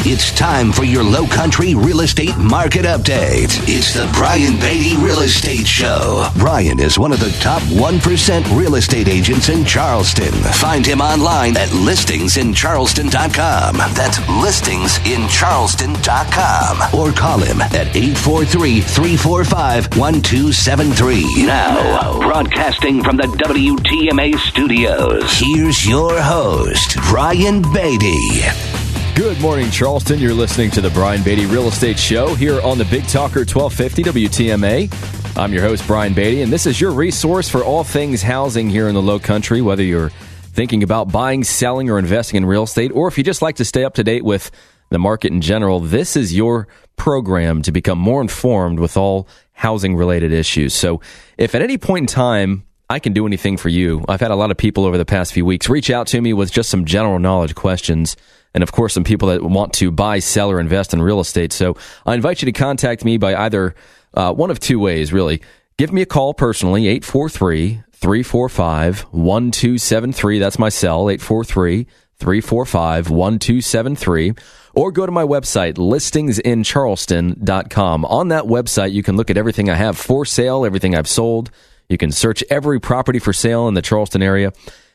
It's time for your Low Country real estate market update. It's the Brian Beatty Real Estate Show. Brian is one of the top 1% real estate agents in Charleston. Find him online at listingsincharleston.com. That's listingsincharleston.com. Or call him at 843-345-1273. Now, broadcasting from the WTMA studios, here's your host, Brian Beatty. Good morning, Charleston. You're listening to the Brian Beatty Real Estate Show here on the Big Talker 1250 WTMA. I'm your host, Brian Beatty, and this is your resource for all things housing here in the Low Country, whether you're thinking about buying, selling, or investing in real estate, or if you just like to stay up to date with the market in general. This is your program to become more informed with all housing-related issues. So if at any point in time I can do anything for you, I've had a lot of people over the past few weeks reach out to me with just some general knowledge questions. And of course, some people that want to buy, sell, or invest in real estate. So I invite you to contact me by either one of two ways, really. Give me a call personally, 843-345-1273. That's my cell, 843-345-1273. Or go to my website, listingsincharleston.com. On that website, you can look at everything I have for sale, everything I've sold. You can search every property for sale in the Charleston area.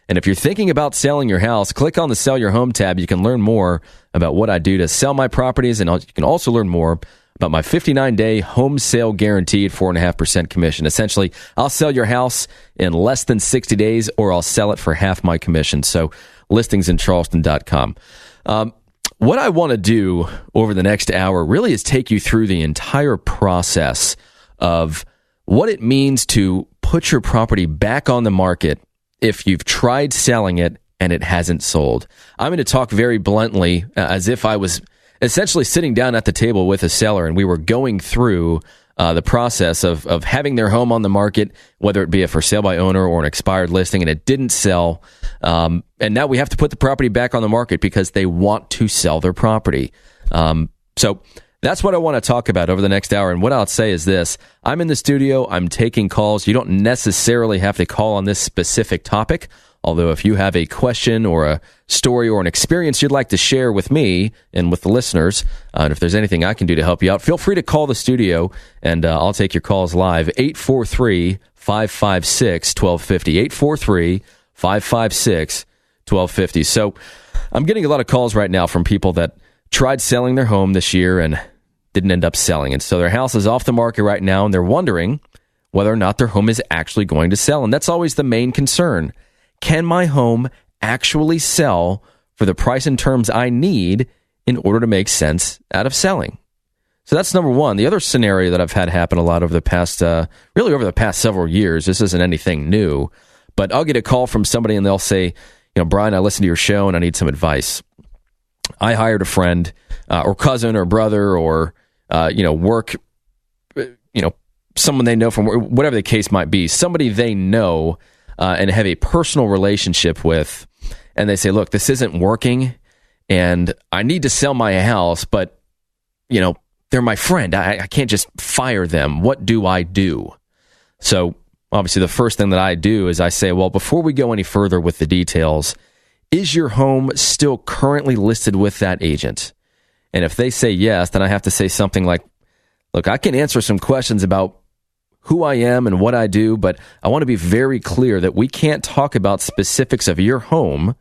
And if you're thinking about selling your house, click on the Sell Your Home tab. You can learn more about what I do to sell my properties, and you can also learn more about my 59-day home sale guaranteed 4.5% commission. Essentially, I'll sell your house in less than 60 days, or I'll sell it for half my commission. So, listingsincharleston.com. What I want to do over the next hour really is take you through the entire process of what it means to put your property back on the market if you've tried selling it and it hasn't sold. I'm going to talk very bluntly as if I was essentially sitting down at the table with a seller and we were going through the process of having their home on the market, whether it be a for sale by owner or an expired listing, and it didn't sell. And now we have to put the property back on the market because they want to sell their property. So that's what I want to talk about over the next hour. And what I'll say is this: I'm in the studio, I'm taking calls. You don't necessarily have to call on this specific topic. Although if you have a question or a story or an experience you'd like to share with me and with the listeners, and if there's anything I can do to help you out, feel free to call the studio and I'll take your calls live. 843-556-1250. 843-556-1250. So I'm getting a lot of calls right now from people that tried selling their home this year and didn't end up selling. And so their house is off the market right now, and they're wondering whether or not their home is actually going to sell. And that's always the main concern. Can my home actually sell for the price and terms I need in order to make sense out of selling? So that's number one. The other scenario that I've had happen a lot over the past, several years, this isn't anything new, but I'll get a call from somebody and they'll say, Brian, I listened to your show and I need some advice. I hired a friend or cousin or brother or, work, someone they know from whatever the case might be, somebody they know and have a personal relationship with. And they say, look, this isn't working and I need to sell my house, but, they're my friend. I can't just fire them. What do I do? So obviously the first thing that I do is I say, well, before we go any further with the details, is your home still currently listed with that agent? And if they say yes, then I have to say something like, look, I can answer some questions about who I am and what I do, but I want to be very clear that we can't talk about specifics of your home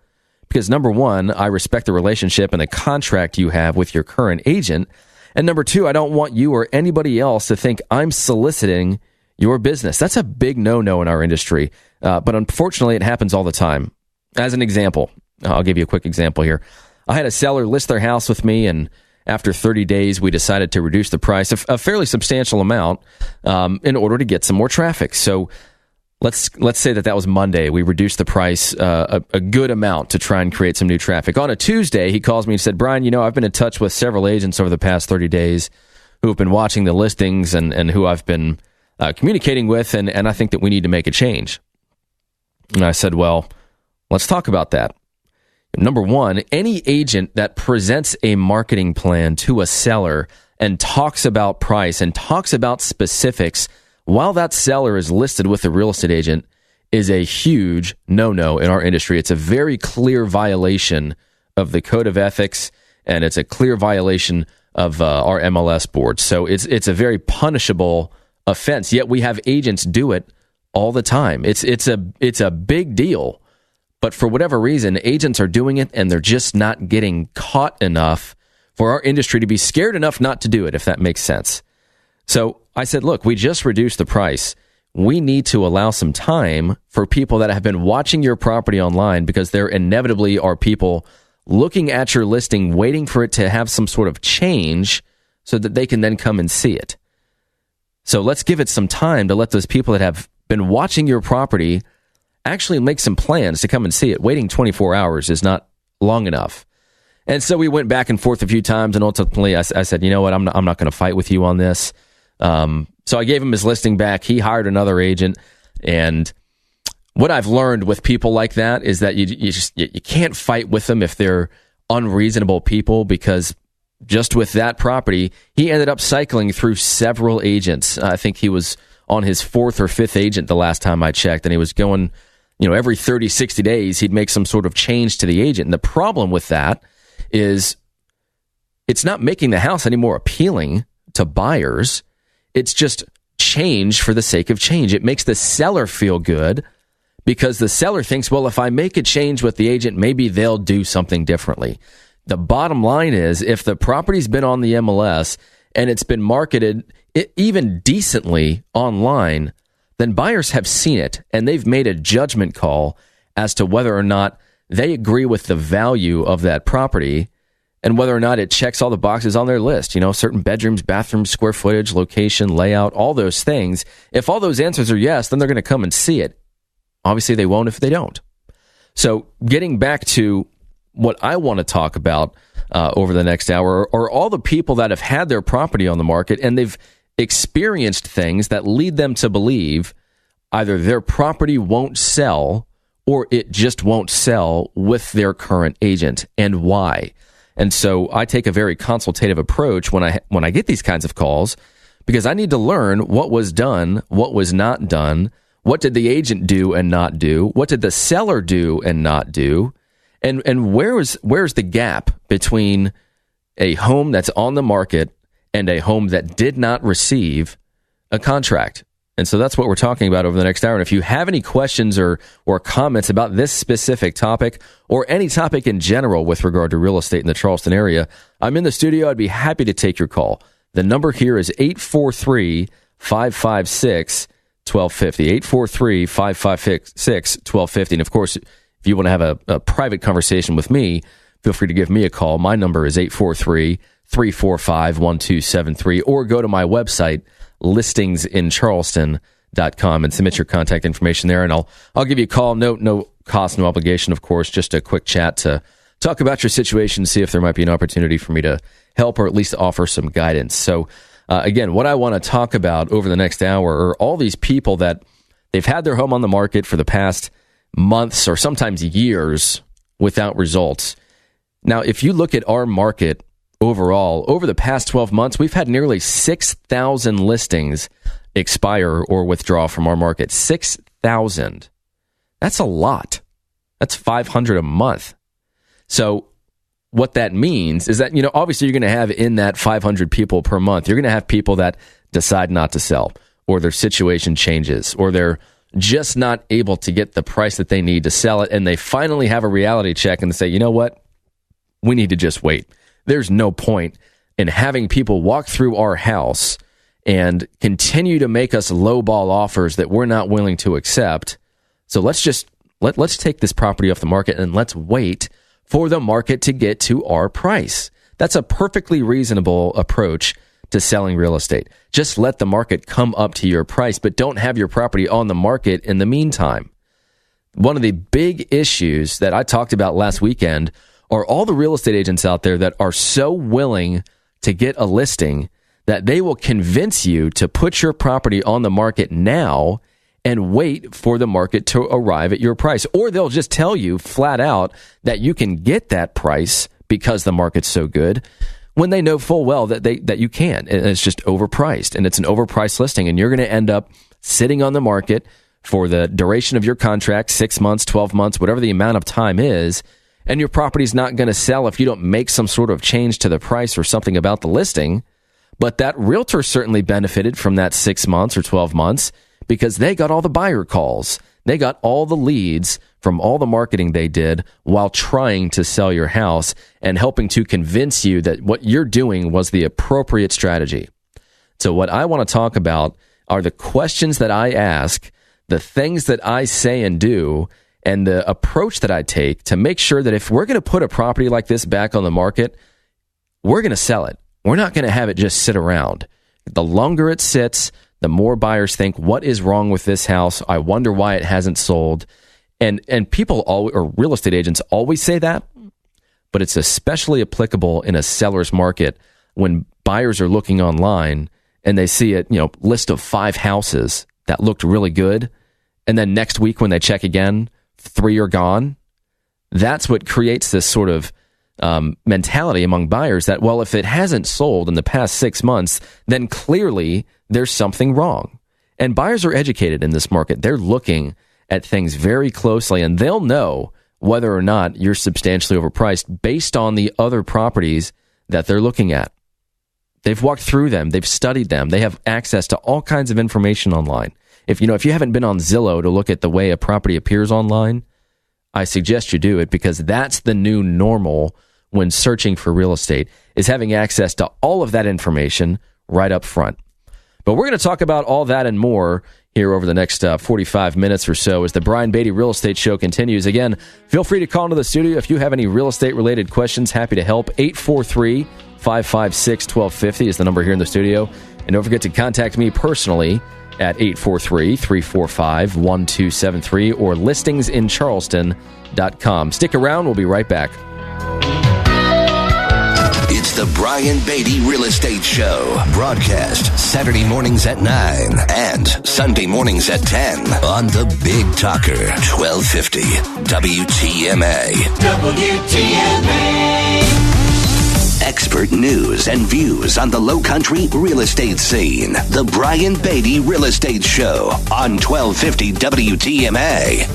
because, number one, I respect the relationship and the contract you have with your current agent. And number two, I don't want you or anybody else to think I'm soliciting your business. That's a big no-no in our industry. But unfortunately, it happens all the time. As an example, I'll give you a quick example here. I had a seller list their house with me, and after 30 days, we decided to reduce the price a fairly substantial amount in order to get some more traffic. So let's say that was Monday. We reduced the price a good amount to try and create some new traffic. On a Tuesday, he calls me and said, Brian, I've been in touch with several agents over the past 30 days who have been watching the listings and who I've been communicating with, and I think that we need to make a change. And I said, well, let's talk about that. Number one, any agent that presents a marketing plan to a seller and talks about price and talks about specifics while that seller is listed with a real estate agent is a huge no-no in our industry. It's a very clear violation of the code of ethics and it's a clear violation of our MLS board. So it's a very punishable offense. Yet we have agents do it all the time. It's a big deal, but for whatever reason, agents are doing it, and they're just not getting caught enough for our industry to be scared enough not to do it, if that makes sense. So I said, look, we just reduced the price. We need to allow some time for people that have been watching your property online, because there inevitably are people looking at your listing, waiting for it to have some sort of change so that they can then come and see it. So let's give it some time to let those people that have been watching your property actually make some plans to come and see it. Waiting 24 hours is not long enough. And so we went back and forth a few times, and ultimately I said, you know what, I'm not going to fight with you on this. So I gave him his listing back. He hired another agent, and what I've learned with people like that is that you can't fight with them if they're unreasonable people, because just with that property, he ended up cycling through several agents. I think he was on his fourth or fifth agent the last time I checked, and he was going, every 30, 60 days, he'd make some sort of change to the agent. And the problem with that is it's not making the house any more appealing to buyers. It's just change for the sake of change. It makes the seller feel good, because the seller thinks, well, if I make a change with the agent, maybe they'll do something differently. The bottom line is, if the property's been on the MLS and it's been marketed even decently online, then buyers have seen it and they've made a judgment call as to whether or not they agree with the value of that property and whether or not it checks all the boxes on their list. Certain bedrooms, bathrooms, square footage, location, layout, all those things. If all those answers are yes, then they're going to come and see it. Obviously, they won't if they don't. So getting back to what I want to talk about over the next hour are all the people that have had their property on the market and they've experienced things that lead them to believe either their property won't sell or it just won't sell with their current agent, and why. And so I take a very consultative approach when I get these kinds of calls, because I need to learn what was done, what was not done. What did the agent do and not do? What did the seller do and not do? And where's the gap between a home that's on the market and a home that did not receive a contract? And so that's what we're talking about over the next hour. And if you have any questions or comments about this specific topic or any topic in general with regard to real estate in the Charleston area, I'm in the studio. I'd be happy to take your call. The number here is 843-556-1250, 843-556-1250. And of course, if you want to have a private conversation with me, feel free to give me a call. My number is 843-345-1273, or go to my website, listingsincharleston.com, and submit your contact information there. And I'll give you a call. No cost, no obligation, of course, just a quick chat to talk about your situation, see if there might be an opportunity for me to help or at least offer some guidance. So again, what I want to talk about over the next hour are all these people that they've had their home on the market for the past months or sometimes years without results. Now, if you look at our market overall, over the past 12 months, we've had nearly 6,000 listings expire or withdraw from our market. 6,000. That's a lot. That's 500 a month. So what that means is that, obviously you're going to have in that 500 people per month, you're going to have people that decide not to sell, or their situation changes, or they're just not able to get the price that they need to sell it, and they finally have a reality check and they say, you know what? We need to just wait. There's no point in having people walk through our house and continue to make us lowball offers that we're not willing to accept. So let's take this property off the market and let's wait for the market to get to our price. That's a perfectly reasonable approach to selling real estate. Just let the market come up to your price, but don't have your property on the market in the meantime. One of the big issues that I talked about last weekend are all the real estate agents out there that are so willing to get a listing that they will convince you to put your property on the market now and wait for the market to arrive at your price. Or they'll just tell you flat out that you can get that price because the market's so good, when they know full well that you can't. And it's just overpriced, and it's an overpriced listing, and you're going to end up sitting on the market for the duration of your contract, 6 months, 12 months, whatever the amount of time is, and your property's not going to sell if you don't make some sort of change to the price or something about the listing. But that realtor certainly benefited from that 6 months or 12 months because they got all the buyer calls. They got all the leads from all the marketing they did while trying to sell your house and helping to convince you that what you're doing was the appropriate strategy. So what I want to talk about are the questions that I ask, the things that I say and do, and the approach that I take to make sure that if we're going to put a property like this back on the market, we're going to sell it. We're not going to have it just sit around. The longer it sits, the more buyers think, what is wrong with this house? I wonder why it hasn't sold. And people or real estate agents always say that, but it's especially applicable in a seller's market when buyers are looking online and they see a list of 5 houses that looked really good, and then next week when they check again, 3 are gone. That's what creates this sort of mentality among buyers that, well, if it hasn't sold in the past 6 months, then clearly there's something wrong. And buyers are educated in this market. They're looking at things very closely, and they'll know whether or not you're substantially overpriced based on the other properties that they're looking at. They've walked through them. They've studied them. They have access to all kinds of information online. If you haven't been on Zillow to look at the way a property appears online, I suggest you do it, because that's the new normal when searching for real estate, is having access to all of that information right up front. But we're going to talk about all that and more here over the next 45 minutes or so as the Brian Beatty Real Estate Show continues. Again, feel free to call into the studio if you have any real estate-related questions. Happy to help. 843-556-1250 is the number here in the studio. And don't forget to contact me personally at 843-345-1273 or listingsincharleston.com. Stick around. We'll be right back. It's the Brian Beatty Real Estate Show. Broadcast Saturday mornings at 9 and Sunday mornings at 10 on the Big Talker, 1250 WTMA. WTMA. Expert news and views on the Low-Country real estate scene. The Brian Beatty Real Estate Show on 1250 WTMA.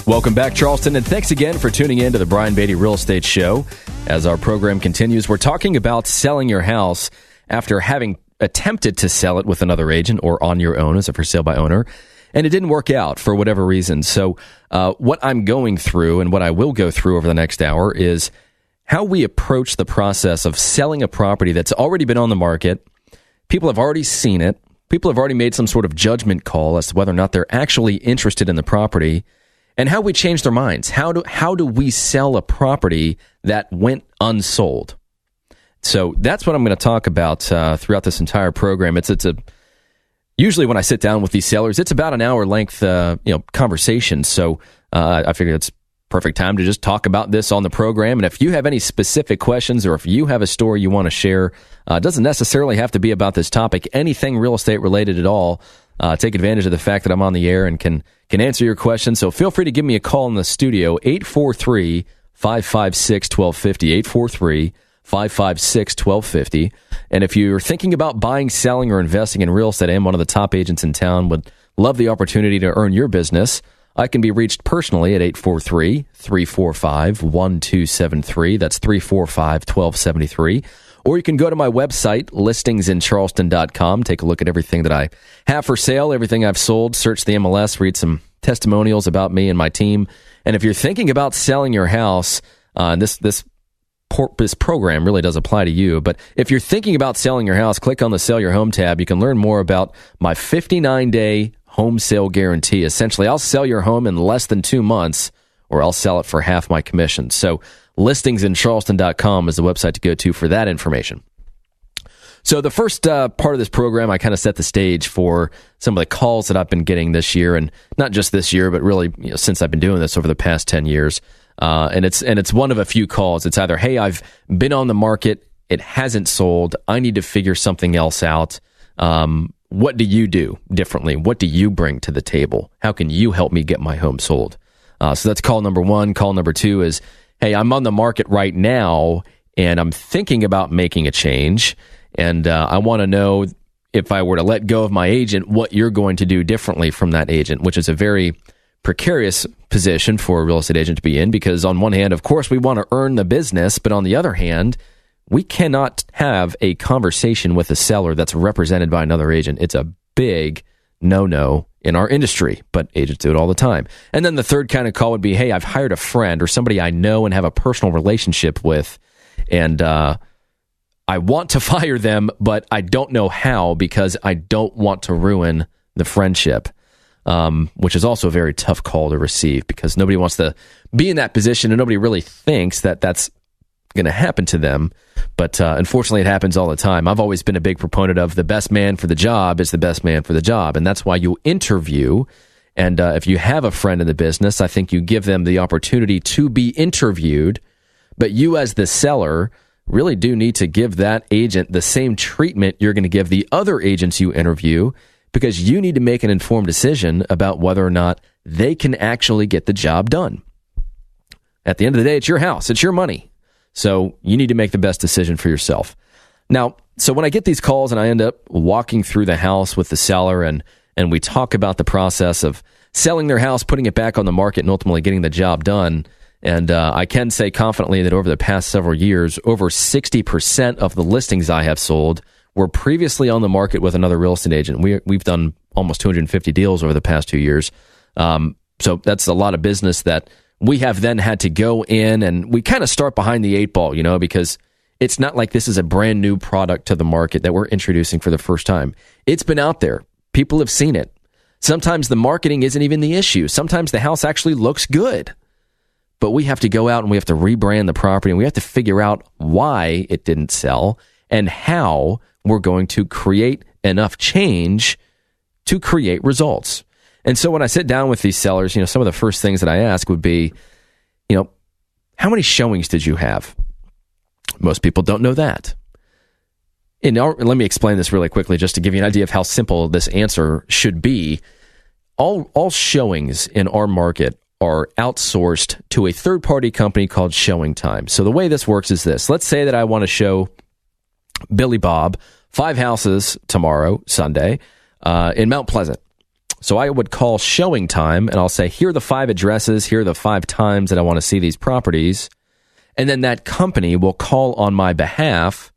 Welcome back, Charleston, and thanks again for tuning in to the Brian Beatty Real Estate Show. As our program continues, we're talking about selling your house after having attempted to sell it with another agent or on your own as a for sale by owner, and it didn't work out for whatever reason. So what I'm going through and what I will go through over the next hour is how we approach the process of selling a property that's already been on the market. People have already seen it. People have already made some sort of judgment call as to whether or not they're actually interested in the property, and how we change their minds. How do we sell a property that went unsold? So that's what I'm going to talk about throughout this entire program. Usually when I sit down with these sellers, it's about an hour length conversation. So I figured it's perfect time to just talk about this on the program. And if you have any specific questions or if you have a story you want to share, it doesn't necessarily have to be about this topic. Anything real estate related at all. Take advantage of the fact that I'm on the air and can answer your questions. So feel free to give me a call in the studio, 843-556-1250, 843-556-1250. And if you're thinking about buying, selling, or investing in real estate, I am one of the top agents in town, would love the opportunity to earn your business. I can be reached personally at 843-345-1273. That's 345-1273. Or you can go to my website, listingsincharleston.com. Take a look at everything that I have for sale, everything I've sold. Search the MLS, read some testimonials about me and my team. And if you're thinking about selling your house, this program really does apply to you. But if you're thinking about selling your house, click on the Sell Your Home tab. You can learn more about my 59-day home sale guarantee. Essentially, I'll sell your home in less than 2 months, or I'll sell it for half my commission. So listingsincharleston.com is the website to go to for that information. So the first part of this program, I kind of set the stage for some of the calls that I've been getting this year, and not just this year, but really since I've been doing this over the past 10 years. And it's one of a few calls. It's either, hey, I've been on the market, it hasn't sold, I need to figure something else out. What do you do differently? What do you bring to the table? How can you help me get my home sold? So that's call number one. Call number two is, hey, I'm on the market right now, and I'm thinking about making a change, and I want to know if I were to let go of my agent, what you're going to do differently from that agent, which is a very precarious position for a real estate agent to be in, because on one hand, of course, we want to earn the business, but on the other hand, we cannot have a conversation with a seller that's represented by another agent. It's a big no-no in our industry, but agents do it all the time. And then the third kind of call would be, hey, I've hired a friend or somebody I know and have a personal relationship with, and I want to fire them, but I don't know how because I don't want to ruin the friendship, which is also a very tough call to receive because nobody wants to be in that position and nobody really thinks that that's going to happen to them. But unfortunately, it happens all the time. I've always been a big proponent of the best man for the job is the best man for the job. And that's why you interview. And if you have a friend in the business, I think you give them the opportunity to be interviewed. But you as the seller really do need to give that agent the same treatment you're going to give the other agents you interview, because you need to make an informed decision about whether or not they can actually get the job done. At the end of the day, it's your house. It's your money. So you need to make the best decision for yourself. Now, so when I get these calls and I end up walking through the house with the seller and we talk about the process of selling their house, putting it back on the market, and ultimately getting the job done, and I can say confidently that over the past several years, over 60% of the listings I have sold were previously on the market with another real estate agent. We've done almost 250 deals over the past 2 years. So that's a lot of business that we have then had to go in, and we kind of start behind the eight ball, because it's not like this is a brand new product to the market that we're introducing for the first time. It's been out there. People have seen it. Sometimes the marketing isn't even the issue. Sometimes the house actually looks good. But we have to go out and we have to rebrand the property, and we have to figure out why it didn't sell and how we're going to create enough change to create results. And so when I sit down with these sellers, some of the first things that I ask would be, how many showings did you have? Most people don't know that. Let me explain this really quickly just to give you an idea of how simple this answer should be. All showings in our market are outsourced to a third-party company called Showing Time. So the way this works is this. Let's say that I want to show Billy Bob 5 houses tomorrow, Sunday, in Mount Pleasant. So I would call Showing Time, and I'll say, here are the 5 addresses, here are the 5 times that I want to see these properties. And then that company will call on my behalf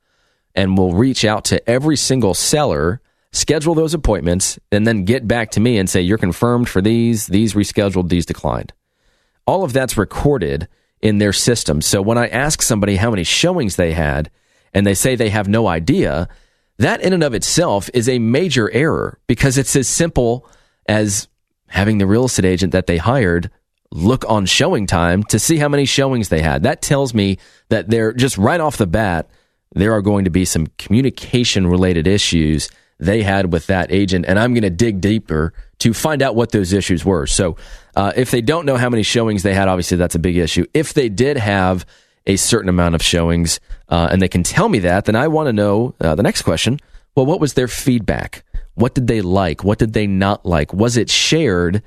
and will reach out to every single seller, schedule those appointments, and then get back to me and say, you're confirmed for these rescheduled, these declined. All of that's recorded in their system. So when I ask somebody how many showings they had, and they say they have no idea, that in and of itself is a major error, because it's as simple as having the real estate agent that they hired look on Showing Time to see how many showings they had. That tells me that they're just right off the bat, there are going to be some communication-related issues they had with that agent, and I'm going to dig deeper to find out what those issues were. So if they don't know how many showings they had, obviously that's a big issue. If they did have a certain amount of showings and they can tell me that, then I want to know the next question. Well, what was their feedback? What did they like? What did they not like? Was it shared,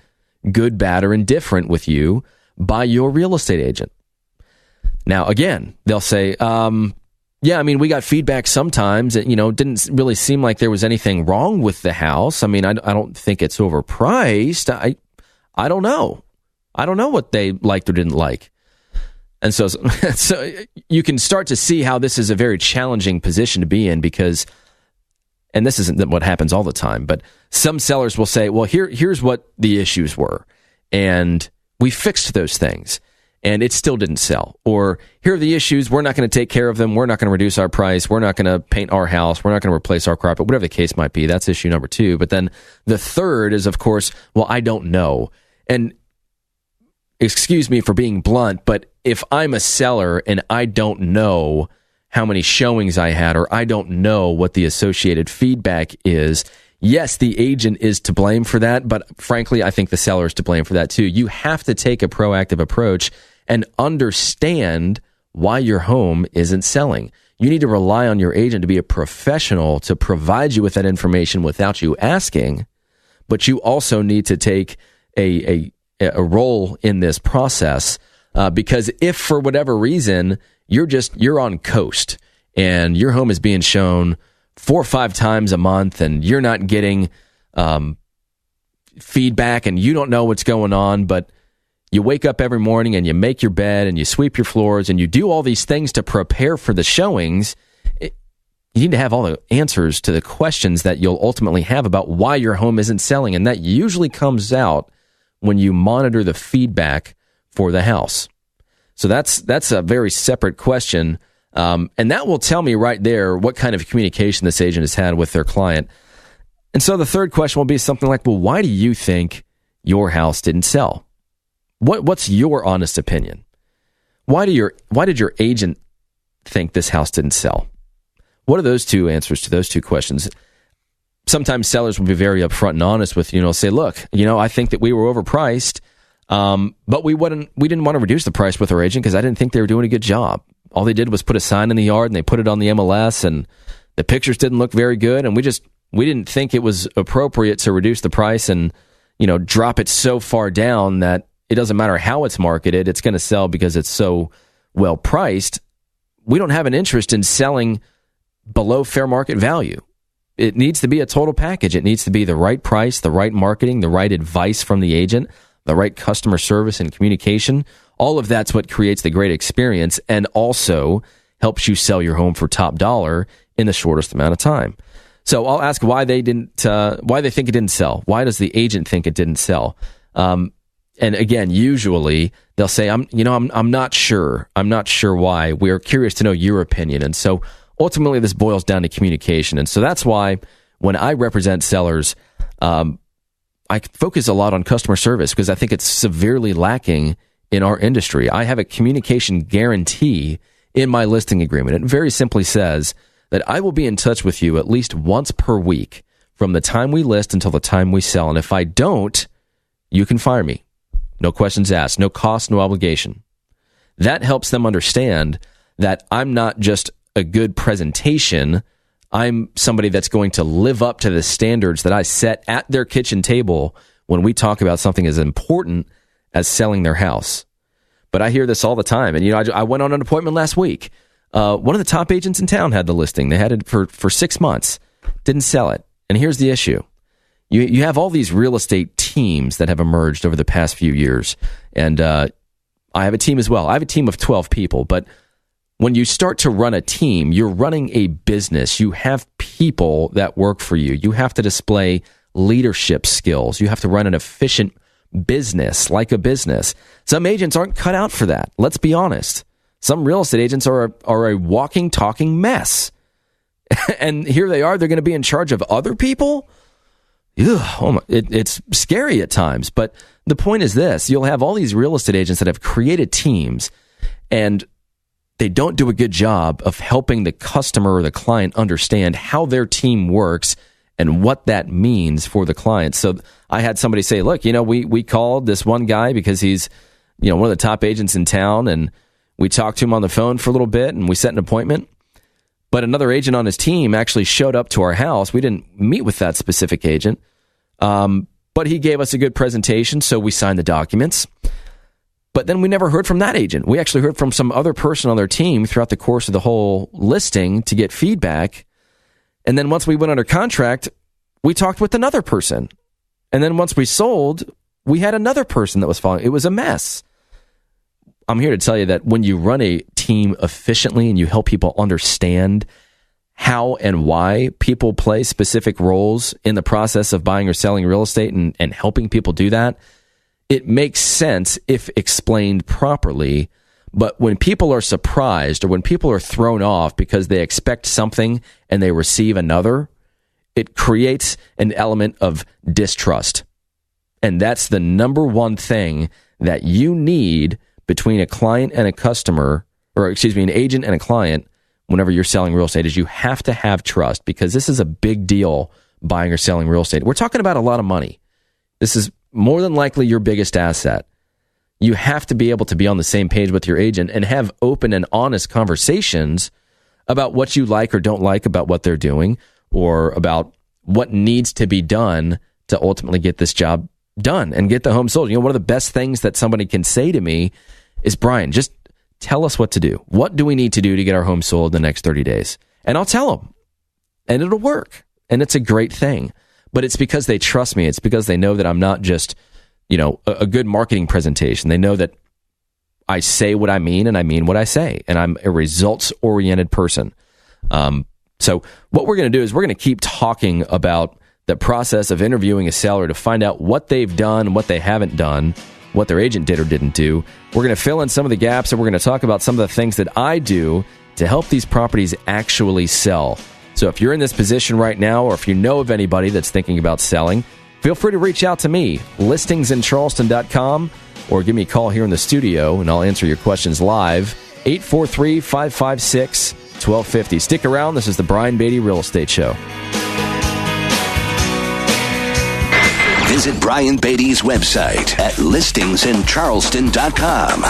good, bad, or indifferent with you by your real estate agent? Now, again, they'll say, yeah, we got feedback sometimes. It, didn't really seem like there was anything wrong with the house. I don't think it's overpriced. I don't know. I don't know what they liked or didn't like. And so you can start to see how this is a very challenging position to be in, because, and this isn't what happens all the time, but some sellers will say, well, here's what the issues were, and we fixed those things, and it still didn't sell. Or here are the issues, we're not going to take care of them, we're not going to reduce our price, we're not going to paint our house, we're not going to replace our carpet, whatever the case might be. That's issue number 2. But then the third is, of course, well, I don't know. And excuse me for being blunt, but if I'm a seller and I don't know how many showings I had, or I don't know what the associated feedback is, yes, the agent is to blame for that, but frankly, I think the seller is to blame for that too. You have to take a proactive approach and understand why your home isn't selling. You need to rely on your agent to be a professional to provide you with that information without you asking, but you also need to take a role in this process, because if for whatever reason you're on coast and your home is being shown 4 or 5 times a month and you're not getting feedback and you don't know what's going on, but you wake up every morning and you make your bed and you sweep your floors and you do all these things to prepare for the showings. You need to have all the answers to the questions that you'll ultimately have about why your home isn't selling. And that usually comes out when you monitor the feedback for the house. So that's a very separate question. And that will tell me right there what kind of communication this agent has had with their client. And so the third question will be something like, well, why do you think your house didn't sell? What's your honest opinion? Why did your agent think this house didn't sell? What are those two answers to those two questions? Sometimes sellers will be very upfront and honest with you. Say, look, I think that we were overpriced, but we didn't want to reduce the price with our agent because I didn't think they were doing a good job. All they did was put a sign in the yard and they put it on the MLS, and the pictures didn't look very good, and we didn't think it was appropriate to reduce the price and drop it so far down that it doesn't matter how it's marketed, it's going to sell because it's so well priced. We don't have an interest in selling below fair market value. It needs to be a total package. It needs to be the right price, the right marketing, the right advice from the agent, the right customer service and communication. All of that's what creates the great experience and also helps you sell your home for top dollar in the shortest amount of time. So I'll ask why they think it didn't sell. Why does the agent think it didn't sell? And again, usually they'll say, I'm not sure. I'm not sure why. We're curious to know your opinion. And so ultimately this boils down to communication. And so that's why when I represent sellers, I focus a lot on customer service because I think it's severely lacking in our industry. I have a communication guarantee in my listing agreement. It very simply says that I will be in touch with you at least once per week from the time we list until the time we sell. And if I don't, you can fire me. No questions asked, no cost, no obligation. That helps them understand that I'm not just a good presentation. I'm somebody that's going to live up to the standards that I set at their kitchen table when we talk about something as important as selling their house. But I hear this all the time. And, I went on an appointment last week. One of the top agents in town had the listing. They had it for 6 months, didn't sell it. And here's the issue. You have all these real estate teams that have emerged over the past few years. And I have a team as well. I have a team of 12 people. But when you start to run a team, you're running a business. You have people that work for you. You have to display leadership skills. You have to run an efficient business like a business. Some agents aren't cut out for that. Let's be honest. Some real estate agents are a walking, talking mess. And here they are. They're going to be in charge of other people? It's scary at times. But the point is this. You'll have all these real estate agents that have created teams, and they don't do a good job of helping the customer or the client understand how their team works and what that means for the client. So I had somebody say, look, we called this one guy because he's, one of the top agents in town, and we talked to him on the phone for a little bit and we set an appointment. But another agent on his team actually showed up to our house. We didn't meet with that specific agent, but he gave us a good presentation, so we signed the documents. But then we never heard from that agent. We actually heard from some other person on their team throughout the course of the whole listing to get feedback. And then once we went under contract, we talked with another person. And then once we sold, we had another person that was following. It was a mess. I'm here to tell you that when you run a team efficiently and you help people understand how and why people play specific roles in the process of buying or selling real estate and helping people do that, it makes sense if explained properly. But when people are surprised or when people are thrown off because they expect something and they receive another, it creates an element of distrust. And that's the number one thing that you need between a client and a customer, an agent and a client, whenever you're selling real estate, is you have to have trust, because this is a big deal, buying or selling real estate. We're talking about a lot of money. This is more than likely your biggest asset. You have to be able to be on the same page with your agent and have open and honest conversations about what you like or don't like about what they're doing, or about what needs to be done to ultimately get this job done and get the home sold. One of the best things that somebody can say to me is, Brian, just tell us what to do. What do we need to do to get our home sold in the next 30 days? And I'll tell them, and it'll work. And it's a great thing. but it's because they trust me. It's because they know that I'm not just, a good marketing presentation. They know that I say what I mean and I mean what I say, and I'm a results-oriented person. So what we're going to do is we're going to keep talking about the process of interviewing a seller to find out what they've done, what they haven't done, what their agent did or didn't do. We're going to fill in some of the gaps, and we're going to talk about some of the things that I do to help these properties actually sell. So if you're in this position right now, or if you know of anybody that's thinking about selling, feel free to reach out to me, listingsincharleston.com, or give me a call here in the studio, and I'll answer your questions live, 843-556-1250. Stick around. This is the Brian Beatty Real Estate Show. Visit Brian Beatty's website at listingsincharleston.com.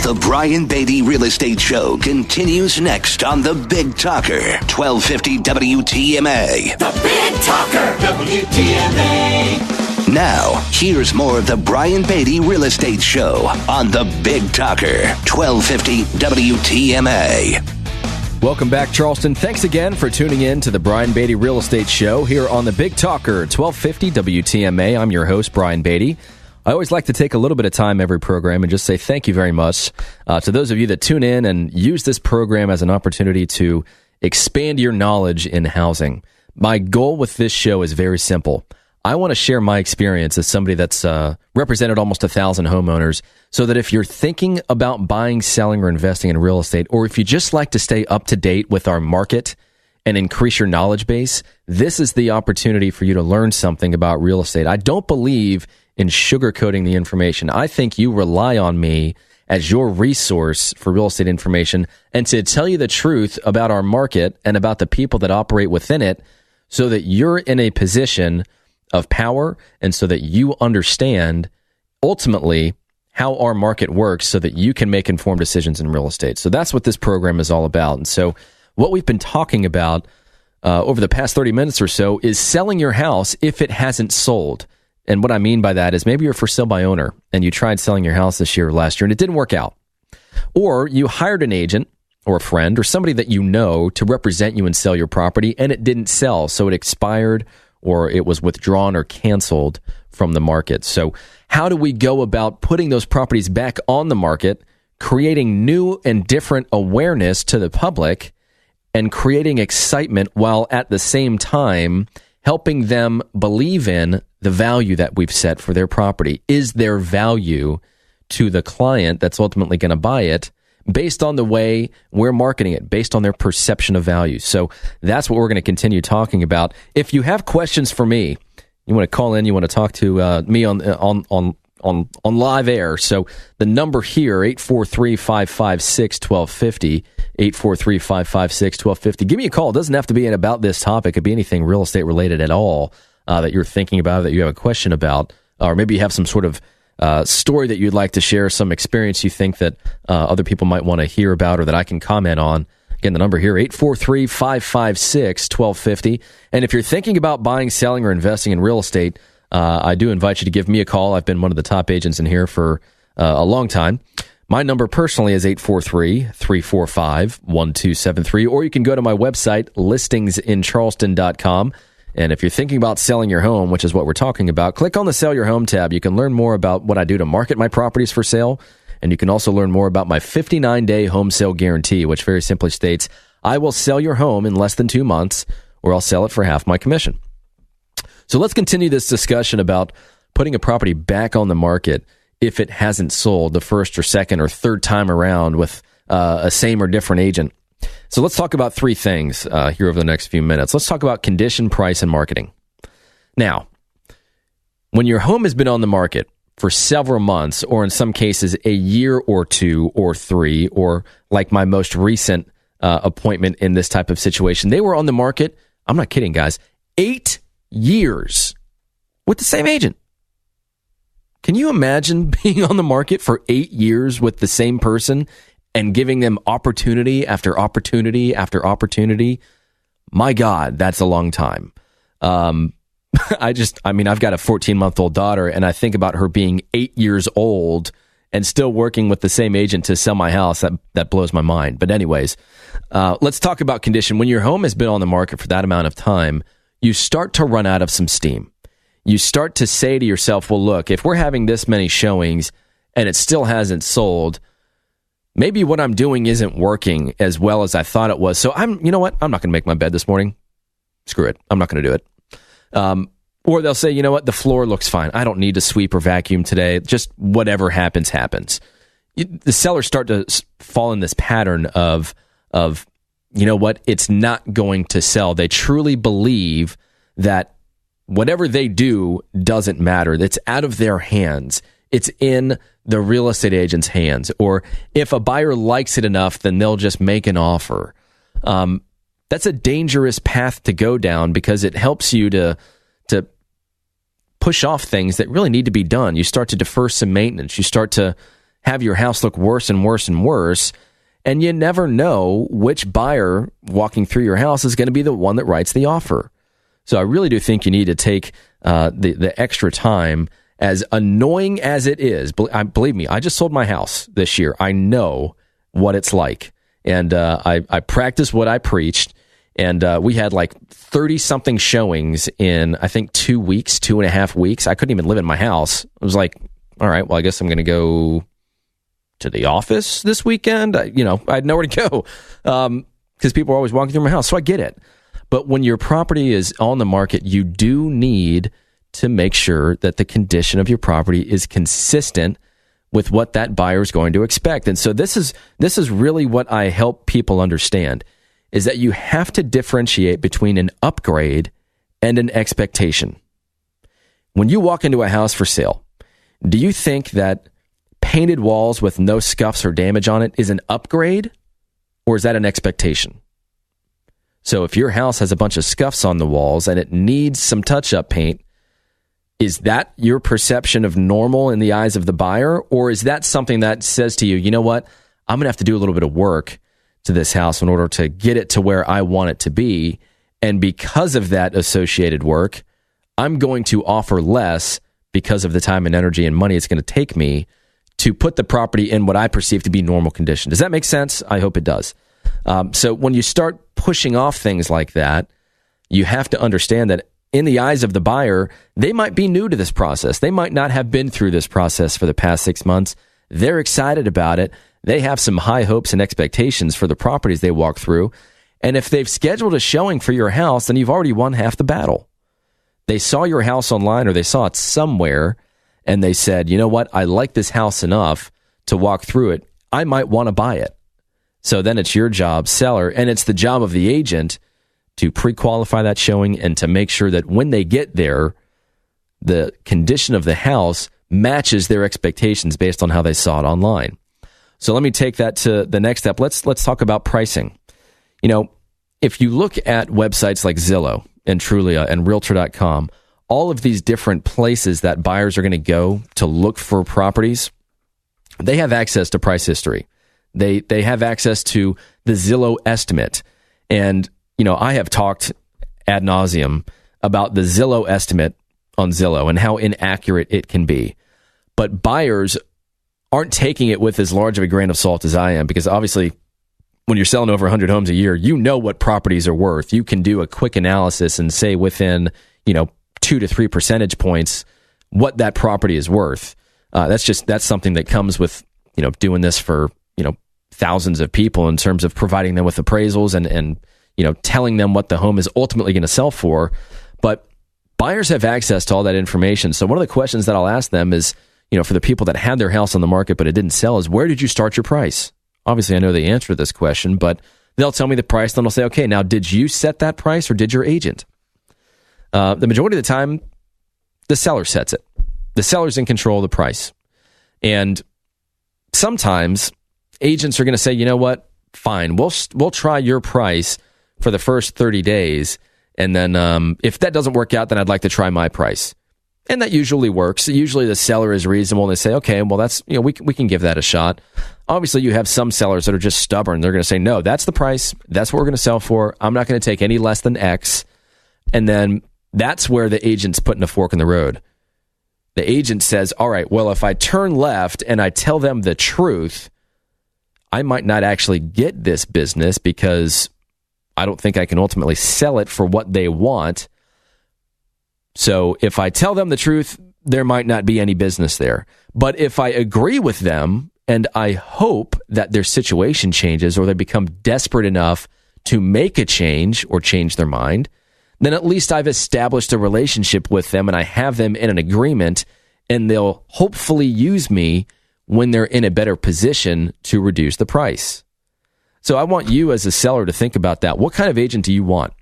The Brian Beatty Real Estate Show continues next on The Big Talker, 1250 WTMA. The Big Talker, WTMA. Now, here's more of the Brian Beatty Real Estate Show on The Big Talker, 1250 WTMA. Welcome back, Charleston. Thanks again for tuning in to the Brian Beatty Real Estate Show here on the Big Talker, 1250 WTMA. I'm your host, Brian Beatty. I always like to take a little bit of time every program and just say thank you very much to those of you that tune in and use this program as an opportunity to expand your knowledge in housing. My goal with this show is very simple. I want to share my experience as somebody that's represented almost 1,000 homeowners, so that if you're thinking about buying, selling, or investing in real estate, or if you just like to stay up to date with our market and increase your knowledge base, this is the opportunity for you to learn something about real estate. I don't believe in sugarcoating the information. I think you rely on me as your resource for real estate information and to tell you the truth about our market and about the people that operate within it, so that you're in a position of power and so that you understand ultimately how our market works, so that you can make informed decisions in real estate. So that's what this program is all about. And so what we've been talking about over the past 30 minutes or so is selling your house if it hasn't sold. And what I mean by that is maybe you're for sale by owner and you tried selling your house this year or last year and it didn't work out. Or you hired an agent or a friend or somebody that you know to represent you and sell your property, and it didn't sell, so it expired or it was withdrawn or canceled from the market. So how do we go about putting those properties back on the market, creating new and different awareness to the public, and creating excitement while at the same time helping them believe in the value that we've set for their property? Is there value to the client that's ultimately going to buy it based on the way we're marketing it, based on their perception of value? So that's what we're going to continue talking about. If you have questions for me, you want to call in, you want to talk to me on live air. So the number here, 843-556-1250, 843-556-1250. Give me a call. It doesn't have to be about this topic. It could be anything real estate related at all that you're thinking about, that you have a question about, or maybe you have some sort of story that you'd like to share, some experience you think that other people might want to hear about or that I can comment on. Again, the number here, 843-556-1250. And if you're thinking about buying, selling, or investing in real estate, I do invite you to give me a call. I've been one of the top agents in here for a long time. My number personally is 843-345-1273, or you can go to my website, listingsincharleston.com. And if you're thinking about selling your home, which is what we're talking about, click on the Sell Your Home tab. You can learn more about what I do to market my properties for sale. And you can also learn more about my 59-day home sale guarantee, which very simply states, I will sell your home in less than 2 months, or I'll sell it for half my commission. So let's continue this discussion about putting a property back on the market if it hasn't sold the first or second or third time around with a same or different agent. So let's talk about three things here over the next few minutes. Let's talk about condition, price, and marketing. Now, when your home has been on the market for several months, or in some cases a year or two or three, or like my most recent appointment in this type of situation, they were on the market, I'm not kidding, guys, 8 years with the same agent. Can you imagine being on the market for 8 years with the same person and giving them opportunity after opportunity after opportunity? My God, that's a long time. I've got a 14-month-old daughter, and I think about her being 8 years old and still working with the same agent to sell my house. That blows my mind. But anyways, let's talk about condition. When your home has been on the market for that amount of time, you start to run out of some steam. You start to say to yourself, well, look, if we're having this many showings and it still hasn't sold, maybe what I'm doing isn't working as well as I thought it was. So you know what? I'm not going to make my bed this morning. Screw it. I'm not going to do it. Or they'll say, you know what? The floor looks fine. I don't need to sweep or vacuum today. Just whatever happens, happens. The sellers start to fall in this pattern of, you know what? It's not going to sell. They truly believe that whatever they do doesn't matter. It's out of their hands. It's in the real estate agent's hands. Or if a buyer likes it enough, then they'll just make an offer. That's a dangerous path to go down because it helps you to push off things that really need to be done. You start to defer some maintenance. You start to have your house look worse and worse and worse. And you never know which buyer walking through your house is going to be the one that writes the offer. So I really do think you need to take the extra time, as annoying as it is. Believe me, I just sold my house this year. I know what it's like. And I practiced what I preached. And we had like 30-something showings in, I think, 2.5 weeks. I couldn't even live in my house. I was like, all right, well, I guess I'm going to go to the office this weekend. I had nowhere to go because people are always walking through my house. So I get it. But when your property is on the market, you do need to make sure that the condition of your property is consistent with what that buyer is going to expect. And so this is really what I help people understand, is that you have to differentiate between an upgrade and an expectation. When you walk into a house for sale, do you think that painted walls with no scuffs or damage on it is an upgrade, or is that an expectation? So if your house has a bunch of scuffs on the walls and it needs some touch-up paint, is that your perception of normal in the eyes of the buyer? Or is that something that says to you, you know what, I'm going to have to do a little bit of work to this house in order to get it to where I want it to be. And because of that associated work, I'm going to offer less because of the time and energy and money it's going to take me to put the property in what I perceive to be normal condition. Does that make sense? I hope it does. So when you start pushing off things like that, you have to understand that in the eyes of the buyer, they might be new to this process. They might not have been through this process for the past 6 months. They're excited about it. They have some high hopes and expectations for the properties they walk through. And if they've scheduled a showing for your house, then you've already won half the battle. They saw your house online or they saw it somewhere and they said, you know what, I like this house enough to walk through it. I might want to buy it. So then it's your job, seller, and it's the job of the agent to pre-qualify that showing and to make sure that when they get there, the condition of the house matches their expectations based on how they saw it online. So let me take that to the next step. Let's talk about pricing. You know, if you look at websites like Zillow and Trulia and Realtor.com, all of these different places that buyers are going to go to look for properties, they have access to price history. They have access to the Zillow estimate. And, you know, I have talked ad nauseum about the Zillow estimate on Zillow and how inaccurate it can be. But buyers aren't taking it with as large of a grain of salt as I am, because obviously when you're selling over 100 homes a year, you know what properties are worth. You can do a quick analysis and say within, 2 to 3 percentage points what that property is worth. That's something that comes with, doing this for, thousands of people in terms of providing them with appraisals and telling them what the home is ultimately going to sell for. But buyers have access to all that information. So one of the questions that I'll ask them is, for the people that had their house on the market but it didn't sell, is where did you start your price? Obviously, I know the answer to this question, but they'll tell me the price. Then I'll say, okay, now did you set that price or did your agent? The majority of the time, the seller sets it. The seller's in control of the price. And sometimes agents are going to say, you know what, fine, we'll try your price for the first 30 days. And then if that doesn't work out, then I'd like to try my price. And that usually works. Usually the seller is reasonable and they say, okay, well, that's, we can give that a shot. Obviously, you have some sellers that are just stubborn. They're going to say, no, that's the price. That's what we're going to sell for. I'm not going to take any less than X. And then that's where the agent's putting a fork in the road. The agent says, all right, well, if I turn left and I tell them the truth, I might not actually get this business because I don't think I can ultimately sell it for what they want. So if I tell them the truth, there might not be any business there. But if I agree with them and I hope that their situation changes or they become desperate enough to make a change or change their mind, then at least I've established a relationship with them and I have them in an agreement, and they'll hopefully use me when they're in a better position to reduce the price. So I want you as a seller to think about that. What kind of agent do you want?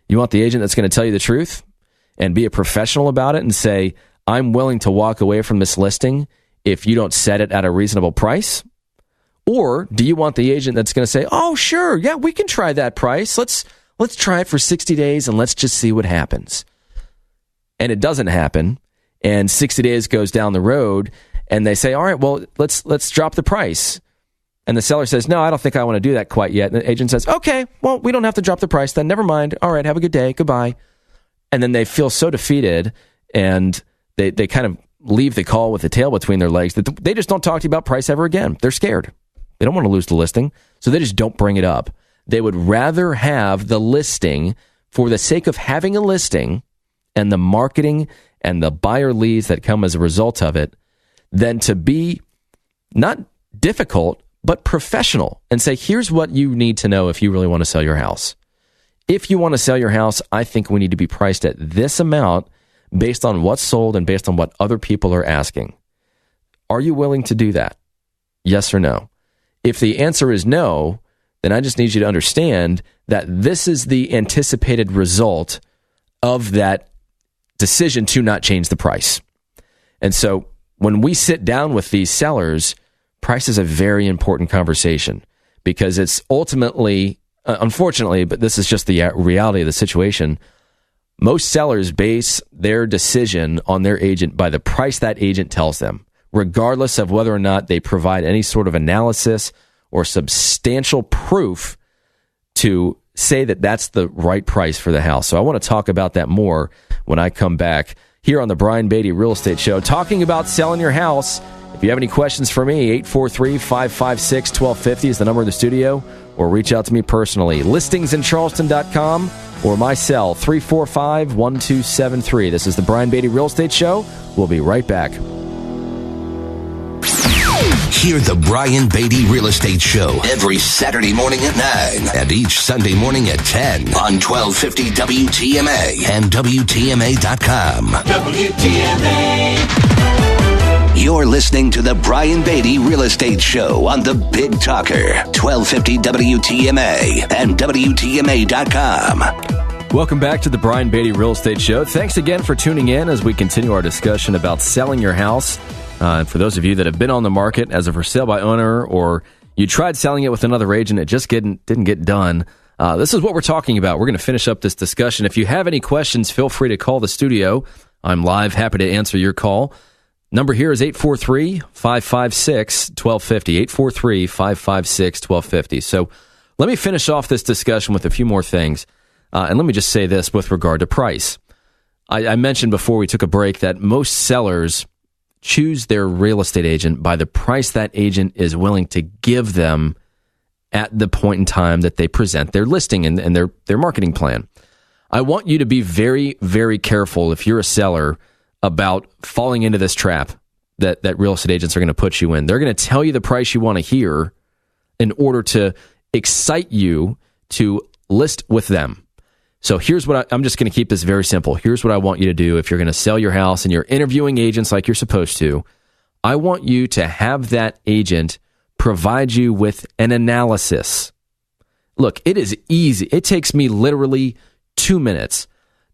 You want the agent that's going to tell you the truth and be a professional about it and say, I'm willing to walk away from this listing if you don't set it at a reasonable price? Or do you want the agent that's going to say, oh, sure, yeah, we can try that price. Let's try it for 60 days and let's just see what happens. And it doesn't happen. And 60 days goes down the road and they say, all right, well, let's drop the price. And the seller says, no, I don't think I want to do that quite yet. And the agent says, okay, well, we don't have to drop the price then. Never mind. All right, have a good day. Goodbye. And then they feel so defeated and they kind of leave the call with the tail between their legs that they just don't talk to you about price ever again. They're scared. They don't want to lose the listing, so they just don't bring it up. They would rather have the listing for the sake of having a listing and the marketing and the buyer leads that come as a result of it than to be not difficult, but professional and say, here's what you need to know if you really want to sell your house. If you want to sell your house, I think we need to be priced at this amount based on what's sold and based on what other people are asking. Are you willing to do that? Yes or no? If the answer is no, then I just need you to understand that this is the anticipated result of that decision to not change the price. And so when we sit down with these sellers, price is a very important conversation because it's ultimately, unfortunately, but this is just the reality of the situation, most sellers base their decision on their agent by the price that agent tells them, regardless of whether or not they provide any sort of analysis or substantial proof to say that that's the right price for the house. So I want to talk about that more when I come back here on the Brian Beatty Real Estate Show, talking about selling your house. If you have any questions for me, 843-556-1250 is the number in the studio, or reach out to me personally, listingsincharleston.com, or my cell, 345-1273. This is the Brian Beatty Real Estate Show. We'll be right back. Hear the Brian Beatty Real Estate Show every Saturday morning at 9 and each Sunday morning at 10 on 1250 WTMA and WTMA.com. WTMA. You're listening to the Brian Beatty Real Estate Show on the Big Talker, 1250 WTMA and WTMA.com. Welcome back to the Brian Beatty Real Estate Show. Thanks again for tuning in as we continue our discussion about selling your house. For those of you that have been on the market as a for sale by owner, or you tried selling it with another agent, it just didn't get done. This is what we're talking about. We're going to finish up this discussion. If you have any questions, feel free to call the studio. I'm live, happy to answer your call. Number here is 843-556-1250, 843-556-1250. So let me finish off this discussion with a few more things. And let me just say this with regard to price. I mentioned before we took a break that most sellers choose their real estate agent by the price that agent is willing to give them at the point in time that they present their listing and their marketing plan. I want you to be very, very careful if you're a seller about falling into this trap that real estate agents are going to put you in. They're going to tell you the price you want to hear in order to excite you to list with them. So here's what I'm just going to keep this very simple. Here's what I want you to do if you're going to sell your house and you're interviewing agents like you're supposed to. I want you to have that agent provide you with an analysis. Look, it is easy. It takes me literally 2 minutes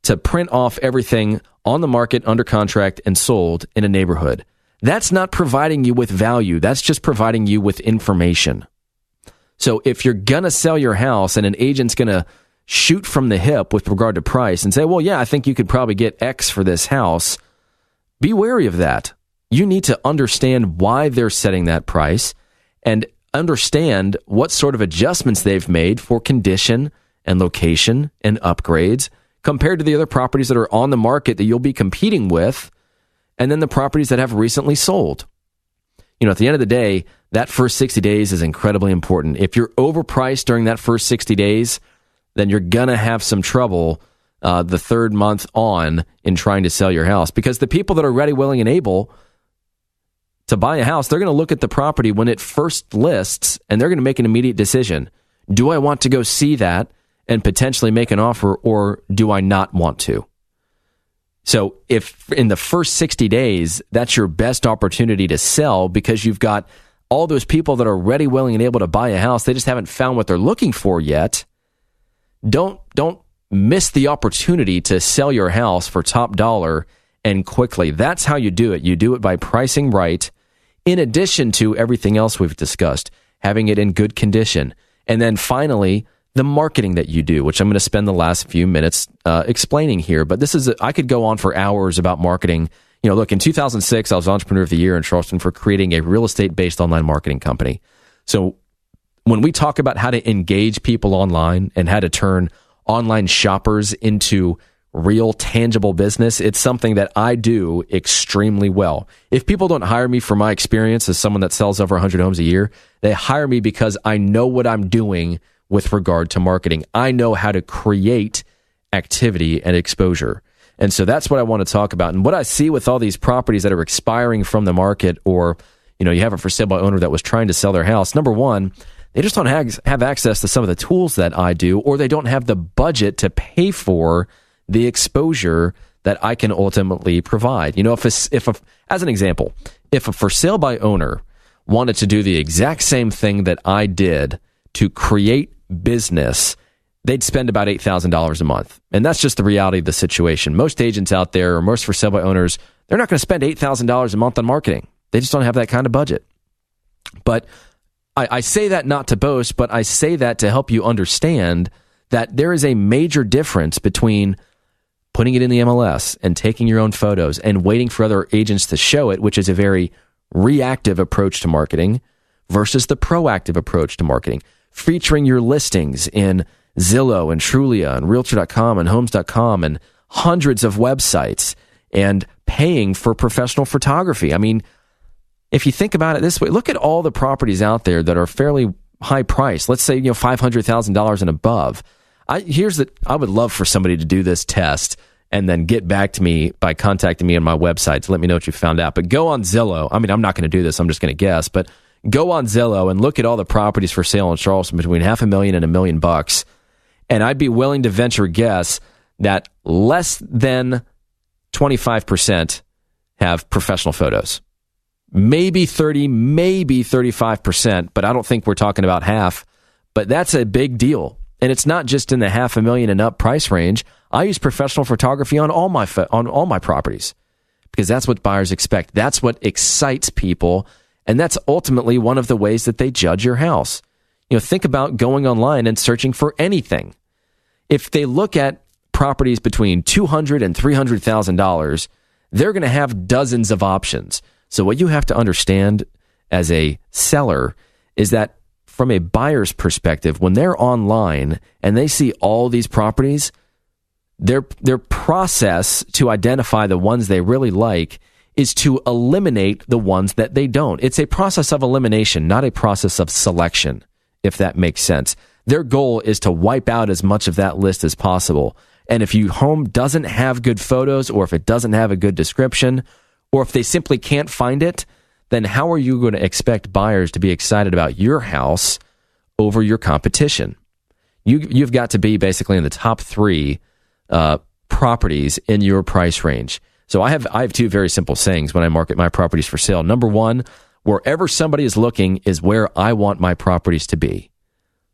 to print off everything on the market, under contract, and sold in a neighborhood. That's not providing you with value. That's just providing you with information. So if you're going to sell your house and an agent's going to shoot from the hip with regard to price and say, well, yeah, I think you could probably get X for this house, be wary of that. You need to understand why they're setting that price and understand what sort of adjustments they've made for condition and location and upgrades compared to the other properties that are on the market that you'll be competing with, and then the properties that have recently sold. You know, at the end of the day, that first 60 days is incredibly important. If you're overpriced during that first 60 days, then you're going to have some trouble the third month on in trying to sell your house. Because the people that are ready, willing, and able to buy a house, they're going to look at the property when it first lists, and they're going to make an immediate decision. Do I want to go see that and potentially make an offer, or do I not want to? So if in the first 60 days, that's your best opportunity to sell because you've got all those people that are ready, willing, and able to buy a house, they just haven't found what they're looking for yet. Don't miss the opportunity to sell your house for top dollar and quickly. That's how you do it. You do it by pricing right, in addition to everything else we've discussed, having it in good condition. And then finally, the marketing that you do, which I'm going to spend the last few minutes explaining here. But I could go on for hours about marketing. You know, look, in 2006, I was Entrepreneur of the Year in Charleston for creating a real estate-based online marketing company. So when we talk about how to engage people online and how to turn online shoppers into real tangible business, it's something that I do extremely well. If people don't hire me for my experience as someone that sells over 100 homes a year, they hire me because I know what I'm doing with regard to marketing. I know how to create activity and exposure. And so that's what I want to talk about. And what I see with all these properties that are expiring from the market, or, you know, you have a for sale by owner that was trying to sell their house. Number one, they just don't have access to some of the tools that I do, or they don't have the budget to pay for the exposure that I can ultimately provide. You know, as an example, if a for sale by owner wanted to do the exact same thing that I did to create business, they'd spend about $8,000 a month. And that's just the reality of the situation. Most agents out there, or most for sale by owners, they're not going to spend $8,000 a month on marketing. They just don't have that kind of budget. But I say that not to boast, but I say that to help you understand that there is a major difference between putting it in the MLS and taking your own photos and waiting for other agents to show it, which is a very reactive approach to marketing, versus the proactive approach to marketing, featuring your listings in Zillow and Trulia and Realtor.com and Homes.com and hundreds of websites, and paying for professional photography. I mean, if you think about it this way, look at all the properties out there that are fairly high priced. Let's say, $500,000 and above. I would love for somebody to do this test and then get back to me by contacting me on my website to let me know what you found out. But go on Zillow. I mean, I'm not going to do this. I'm just going to guess. But go on Zillow and look at all the properties for sale in Charleston between $500,000 and $1 million. And I'd be willing to venture a guess that less than 25% have professional photos. Maybe 30, maybe 35%, but I don't think we're talking about half. But that's a big deal. And it's not just in the $500,000 and up price range. I use professional photography on all my properties because that's what buyers expect. That's what excites people. And that's ultimately one of the ways that they judge your house. Think about going online and searching for anything. If they look at properties between $200,000 and $300,000, they're going to have dozens of options. So what you have to understand as a seller is that from a buyer's perspective, when they're online and they see all these properties, their process to identify the ones they really like is to eliminate the ones that they don't. It's a process of elimination, not a process of selection, if that makes sense. Their goal is to wipe out as much of that list as possible. And if your home doesn't have good photos, or if it doesn't have a good description, or if they simply can't find it, then how are you going to expect buyers to be excited about your house over your competition? You've got to be basically in the top 3 properties in your price range. So I have 2 very simple sayings when I market my properties for sale. Number 1, wherever somebody is looking is where I want my properties to be.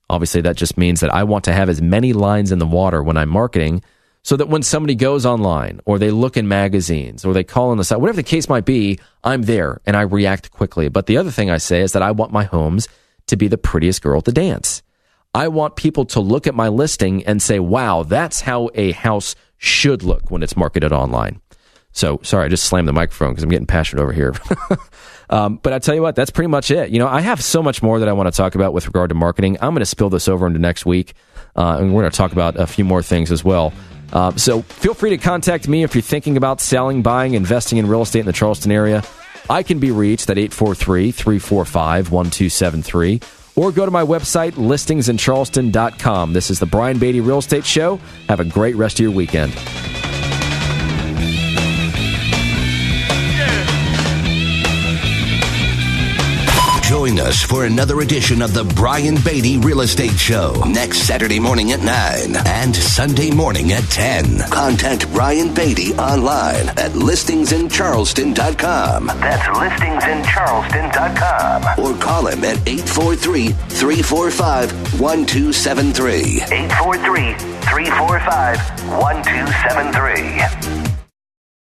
Obviously, that just means that I want to have as many lines in the water when I'm marketing, so that when somebody goes online, or they look in magazines, or they call on the site, whatever the case might be, I'm there and I react quickly. But the other thing I say is that I want my homes to be the prettiest girl to dance. I want people to look at my listing and say, wow, that's how a house should look when it's marketed online. So, sorry, I just slammed the microphone because I'm getting passionate over here. But I tell you what, that's pretty much it. I have so much more that I want to talk about with regard to marketing. I'm going to spill this over into next week, and we're going to talk about a few more things as well. So feel free to contact me if you're thinking about selling, buying, investing in real estate in the Charleston area. I can be reached at 843-345-1273, or go to my website, listingsincharleston.com. This is the Brian Beatty Real Estate Show. Have a great rest of your weekend. Join us for another edition of the Brian Beatty Real Estate Show next Saturday morning at 9 and Sunday morning at 10. Contact Brian Beatty online at listingsincharleston.com. That's listingsincharleston.com. Or call him at 843-345-1273. 843-345-1273.